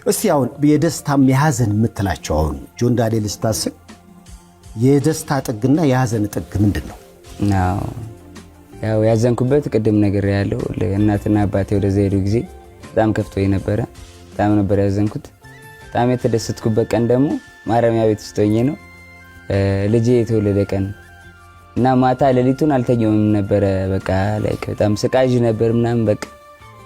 እስቲ አሁን የደስታም የሐዘን የምትላቸው አሁን ጆን ዳንኤል ስታስብ የደስታ ጥግና የሐዘን ጥግ ምንድነው? ያው ያዘንኩበት ቅድም ነገር ያለው ለእናትና አባቴ ወደ ዘይዱ ጊዜ በጣም ከፍቶኝ ነበር። በጣም ነበር ያዘንኩት። በጣም የተደሰትኩበት ቀን ደግሞ ማረሚያ ቤት ውስጥ ሆኜ ነው። ልጄ የተወለደ ቀን እና ማታ ሌሊቱን አልተኛውም ነበር። በቃ ላይክ በጣም ስቃይ ነበር ምናምን በቃ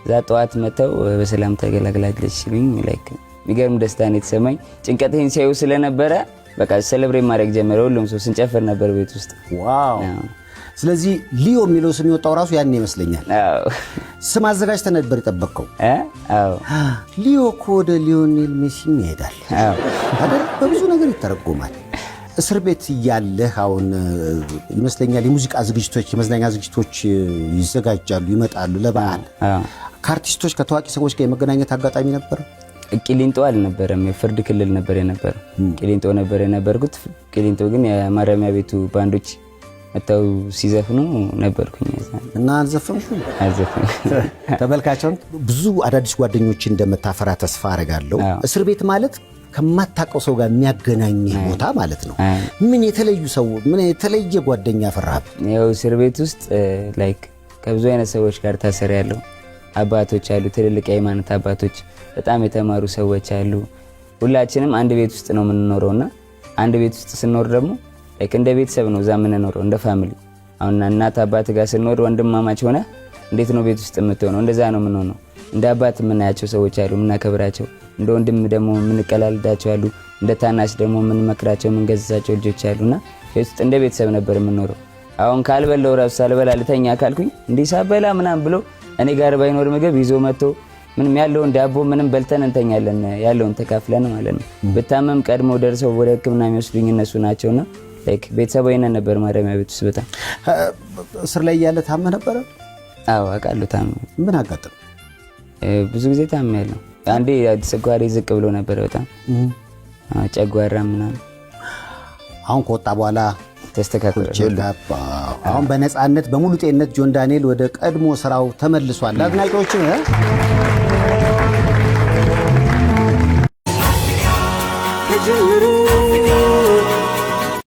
እዛ ጠዋት መተው በሰላም ተገላግላለች ሲሉኝ ላይክ የሚገርም ደስታ ነው የተሰማኝ። ጭንቀቴን ሲያዩ ስለነበረ በቃ ሴሌብሬት ማድረግ ጀመረ። ሁሉም ሰው ስንጨፍር ነበር ቤት ውስጥ። ዋው! ስለዚህ ሊዮ የሚለው ስም የወጣው ራሱ ያን ይመስለኛል። አዎ። ስም አዘጋጅተህ ነበር የጠበቀው? አዎ። ሊዮ እኮ ወደ ሊዮኔል ሜሲ ይሄዳል። አዎ። አይደል? በብዙ ነገር ይተረጎማል። እስር ቤት እያለህ አሁን ይመስለኛል የሙዚቃ ዝግጅቶች፣ የመዝናኛ ዝግጅቶች ይዘጋጃሉ፣ ይመጣሉ ለበዓል። ከአርቲስቶች ከታዋቂ ሰዎች ጋር የመገናኘት አጋጣሚ ነበር? ቂሊንጦ አልነበረም፣ የፍርድ ክልል ነበር የነበረው። ቂሊንጦ ነበር የነበርኩት። ቂሊንጦ ግን የማረሚያ ቤቱ ባንዶች መተው ሲዘፍኑ ነበርኩኝ እና አልዘፈንኩም። ተመልካቾች ብዙ አዳዲስ ጓደኞች እንደምታፈራ ተስፋ አረጋለሁ። እስር ቤት ማለት ከማታውቀው ሰው ጋር የሚያገናኝ ቦታ ማለት ነው። ምን የተለዩ ሰው ምን የተለየ ጓደኛ ፈራብ? ያው እስር ቤት ውስጥ ላይክ ከብዙ አይነት ሰዎች ጋር ታሰር ያለው አባቶች አሉ፣ ትልልቅ የሃይማኖት አባቶች፣ በጣም የተማሩ ሰዎች አሉ። ሁላችንም አንድ ቤት ውስጥ ነው የምንኖረውና አንድ ቤት ውስጥ ስንኖር ደግሞ ላይክ እንደ ቤተሰብ ነው እዛ የምንኖረው፣ እንደ ፋሚሊ። አሁን እናት አባት ጋር ስንኖር ወንድማማች ሆነ እንዴት ነው ቤት ውስጥ የምትሆነው? እንደዛ ነው የምንሆነው። እንደ አባት የምናያቸው ሰዎች አሉ፣ የምናከብራቸው። እንደ ወንድም ደግሞ የምንቀላልዳቸው አሉ። እንደ ታናሽ ደግሞ የምንመክራቸው የምንገዛቸው ልጆች አሉና ቤት ውስጥ እንደ ቤተሰብ ነበር የምንኖረው። አሁን ካልበላው ራሱ ሳልበላ ልተኛ ካልኩኝ እንዲህ ሳበላ ምናምን ብሎ እኔ ጋር ባይኖር ምግብ ይዞ መጥቶ ምንም ያለውን ዳቦ ምንም በልተን እንተኛለን፣ ያለውን ተካፍለን ማለት ነው። ብታመም ቀድሞ ደርሰው ወደ ሕክምና የሚወስዱኝ እነሱ ናቸውና ላይክ ቤተሰባዊ ነበር ማረሚያ ቤት ውስጥ። በጣም እስር ላይ ያለ ታመ ነበር? አዎ አውቃለሁ። ታመ ምን አጋጠመ? ብዙ ጊዜ ታመ ያለው አንዴ ስኳሬ ዝቅ ብሎ ነበር በጣም ጨጓራ ምናምን። አሁን ከወጣ በኋላ ተስተካክሏል። አሁን በነፃነት በሙሉ ጤንነት ጆን ዳንኤል ወደ ቀድሞ ስራው ተመልሷል። አድናቂዎችን ከጅምሩ